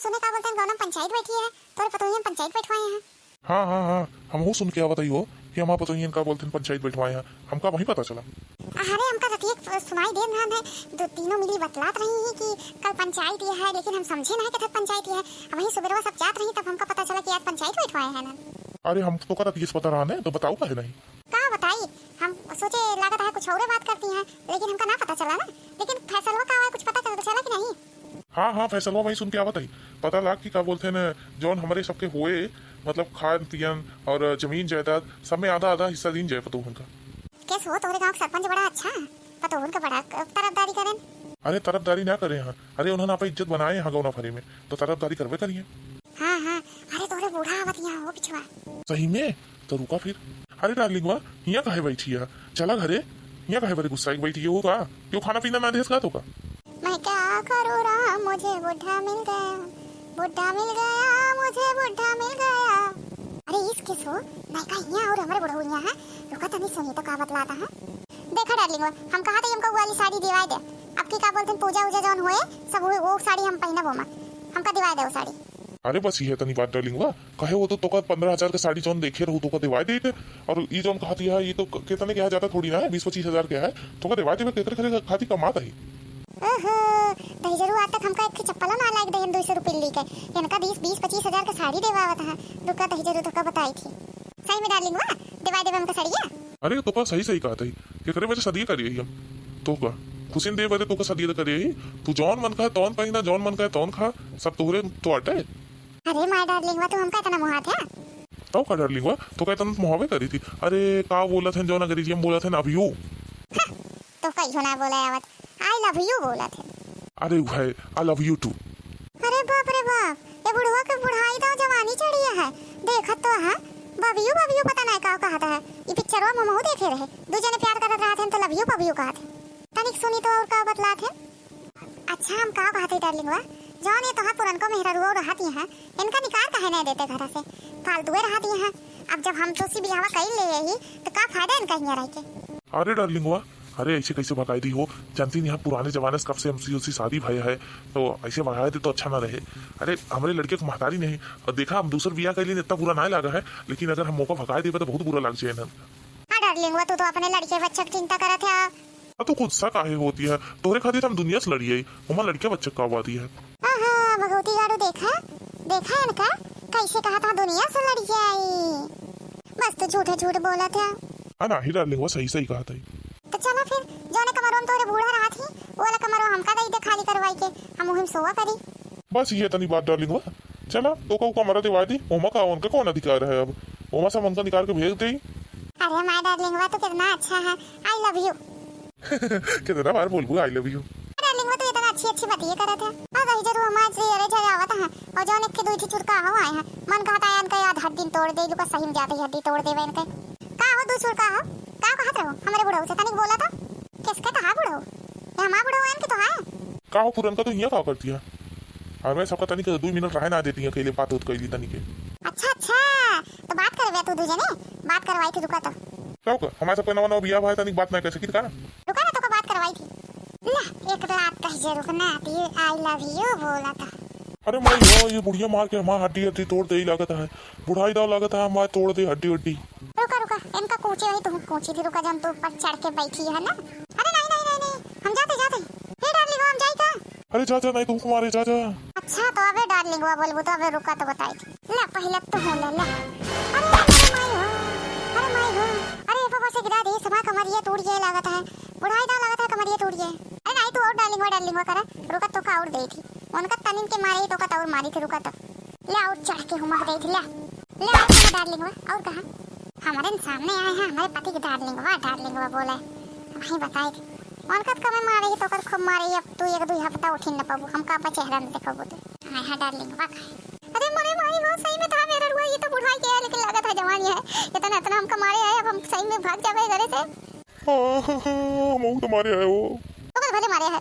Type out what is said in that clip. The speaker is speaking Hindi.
सुने का बोलते हैं गाँव में पंचायत बैठी है, तोरे पतोहिया में पंचायत बैठवाए हैं। हाँ हाँ हाँ, हम वो सुन के आवत हो कि हमारा पतोहियन का बोलते हैं पंचायत बैठवाए हैं। हमका वही पता चला। अरे हमका रतिया सुनाई दे रहा है, दो तीनों मिली बतलात रही है कि कल पंचायत ये है, लेकिन हम समझे ना कि पंचायत ये है। वही सुबह सब जात रही तब हमका पता चला कि आज पंचायत बैठवाए हैं ना। अरे हम तो का रतिया पता रहा है, तो बताओ काहे नहीं। का बताई, हम सोचे लागत है कुछ और बात करती हैं, लेकिन हमका ना पता चला ना। लेकिन फैसला का कुछ पता चला कि नहीं? हाँ हाँ, फैसला वही सुन के आवत है। पता लाग कि क्या बोलते हैं जौन हमारे सबके हुए, मतलब खान पियन और जमीन जायदाद सब में आधा आधा हिस्सा दीन जाए पतोहन का। कैसे हो तोरे गांव सरपंच बड़ा अच्छा, पतोहन का बड़ा तरफदारी करें। अरे तरफदारी ना करे यहाँ, अरे उन्होंने आप इज्जत बनाए यहाँ गौना फरे में, तो तरफदारी करवे करिए। हाँ हाँ, अरे तोरे बूढ़ा आवत यहाँ हो पिछवा। सही में? तो रुका फिर। अरे डार्लिंग वाह, यहाँ काहे बैठी है? चला घरे। यहाँ काहे बड़े गुस्सा बैठी होगा? क्यों खाना पीना ना देस होगा? मैं क्या करूँ राम, मुझे बुढ़ा मिल गया, बुढ़ा मिल गया, मुझे बुढ़ा मिल गया। अरे इसके सो नहीं का यहाँ और हमारे बुढ़ा यहाँ है। रुका तनी सुनी तो का बतलाता है। देखा डार्लिंग, हम कहा थे हमको वाली साड़ी दिवाई दे। अब की का बोलते हैं पूजा उजा जौन हुए सब हुए, वो साड़ी हम पहना वो हमका दिवाई दे वो साड़ी। अरे बस ये तनी बात डार्लिंग वाह, कहे वो तो का 15,000 का साड़ी जौन देखे रहू तो का दिवाई दे। और ये जौन कहती है ये तो कितने क्या जाता थोड़ी ना है, 20-25 हजार के है, तो का दिवाई दे केकर खाती कमाता ही। दही जरूर आज तक हमका एक चप्पल ना लायक दे 200 रुपए ली के, इनका 20-25 हजार का साड़ी देवावत है। रुका दही जरूर तो का बताई थी। सही में डार्लिंग वाह, दिवाई देवे हमका साड़िया। अरे तो का सही कहता ही कि करे वजह सदिया करिए हम तो का खुशिन दे वजह तो का सदिया करिए। तू जौन मन का है तौन पहिना, जौन मन का है तौन खा, सब तोहरे तो अटे। अरे माय डार्लिंग वाह, तू हमका इतना मोहात है। तो का डार्लिंग वाह, तो का इतना मोहब्बत करी थी। अरे का बोला थे जौन अंग्रेजी में बोला थे लव यू, तो कहीं होना बोला आवत आई लव यू बोला थे। अरे भाई आई लव यू टू। अरे बाप रे बाप, ये बुढ़वा के बुढ़ाई तो जवानी चढ़ी है। देखत तो है बबियू पता नहीं का कहता है। ये पिक्चरवा में महू देखे रहे, दो जने प्यार करत रहते तो लव यू बबियू कहत है। तनिक सुनी तो और का बतलात है। अच्छा हम का कहते डार्लिंग वाह, जौन ये तोहार पुरन को मेहररुआ रहती है, इनका निकाल काहे नहीं देते घर से, फालतूए रहती है। अब जब हम तो सी बियाह कर ले ही तो का फायदा इनका यहाँ रह के। अरे डार्लिंग वाह, अरे ऐसे कैसे भगाई हो? जानती नहीं, यहाँ पुराने जमाने से कब से हमसी उसी शादी भाई है, तो ऐसे भगाए थे तो अच्छा ना रहे। अरे हमारे लड़के को महतारी नहीं और देखा हम दूसर बियाह के लिए इतना बुरा नहीं लगा है, लेकिन अगर हम मौका भगाए देवे तो बहुत बुरा लग जाए ना। हाँ डार्लिंग वो तो अपने लड़के बच्चे की चिंता करत है। तो गुस्सा काहे होती है? तोरे खातिर हम दुनिया से लड़ी है, हमारा लड़के बच्चे का आबादी है। हाँ भगवती गाड़ू देखा देखा इनका कैसे कहा था दुनिया से लड़ी आई, बस तो झूठे झूठ बोला था। हाँ ना ही डार्लिंग वो सही कहा था। तो चलो फिर जोने कमरों में तोरे बूढ़ा रहा थी वो वाला कमरों हमका दई दे खाली करवाई के, हम उहिम सोवा करी। बस ये तनी बात डार्लिंग वाह, चला तो का कमरा दिवा दी, ओमा का उनका कौन अधिकार है? अब ओमा सब उनका निकाल के भेज दे। अरे माय डार्लिंग वाह तो कितना अच्छा है, आई लव यू। कितना बार बोल आई लव यू। डार्लिंग वो तो इतना अच्छी बातें करत है। और वही जरूर हमारे से अरे जा आवत है, और जोन एक के दुई थी चुरका हो आए हैं, मन कहता है इनका याद हड्डी तोड़ दे, लुका सही में जाते हड्डी तोड़ देवे इनके। का हो दू चुरका हो का कहत रहो हमारे बुढ़ऊ से तनिक बोला था। किसके तो है बुढ़ऊ, ये हमारा बुढ़ऊ है इनके तो है। का हो पुरन का तो यहाँ का करती है, हमें सबका तनिक 2 मिनट रह ना देती है, अकेले बात होत कैली तनिक। अच्छा तो बात करवे तू दूजे ने बात करवाई थी। रुका तो क्या का हमारे सबका नवा बियाह भाई तनिक बात नहीं कर सकी का। रुका ना तो बात करवाई थी ला एक रात कह जे रुकना ती आई लव यू बोला था। अरे मैं ये बुढ़िया मार के हमारा हड्डी तोड़ दे ही लागत है, बुढ़ाई दाव लागत है हमारे तोड़ दे हड्डी। रुका इनका कूचे वही तुम कूची थी। रुका जब तू ऊपर चढ़ के बैठी है ना। अरे नहीं हम जाते हे डार्लिंग हम जाई का। अरे जा नहीं तुमको मारे जा। अच्छा तो अबे डार्लिंग वो बोलबो तो अबे रुका तो बताई थी ले पहले तो हो ले। अरे माय हो अरे पापा से गिरा दे सभा कमरिया टूट गई लागत है, बुढ़ाई दा लागत है कमरिया टूट गई। अरे नहीं तू और डार्लिंग वो करा। रुका तो का और दे थी उनका तनिन के मारे तो का और मारी थी। रुका तो ले और चढ़ के हुमक दे थी ले और डार्लिंग और कहा हमारे सामने आए हैं हमारे पति के डार्लिंग वो बोले वही बताए थे उनका कमे मारे ही तो कर खूब मारे। अब तू एक दो हफ्ता उठी न पाबू, हम का चेहरा न देखबो तो हां डार्लिंग वाह। अरे मरे भाई वो सही में था मेरा रुआ, ये तो बुढ़ाई के है लेकिन लागत है जवानी है। इतना हमका मारे है, अब हम सही में भाग जावे घरे से। हां हम तुम्हारे आए हो तो भले मारे है